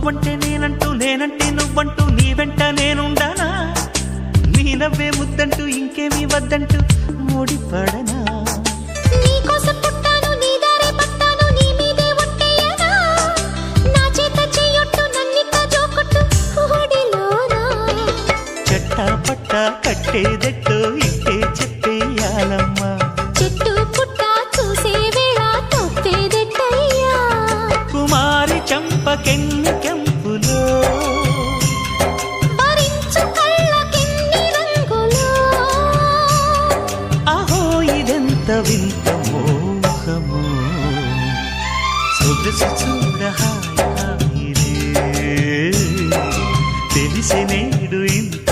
నువ్వంటే నేనంటూ నేనంటే నువ్వంటూ నీ వెంట నేనుండానా నీ నవ్వే ముద్దంటూ ఇంకేమీ వద్దంటూ ముడిపడనా నీకోసం పుట్టాను నీ దారే పట్టాను నీ మీదే ఒట్టేయనా నా చేత చెయ్యొట్టు నన్నిక్క జోకొట్టు ఓడిలోనా చెట్టా పట్టా కట్టేదెట్టో ఇట్టే చెప్పేయాలమ్మా చెట్టు పుట్ట చూసే వేళ తప్పేదెట్టయ్యా కుమారి చంపకెన్ని కెంపులో భరించు కళ్ళకెన్ని రంగులో అహో ఇదెంత వింత మోహము సొగసు చూడ హాయిరే తెలిసి నేడు ఇంత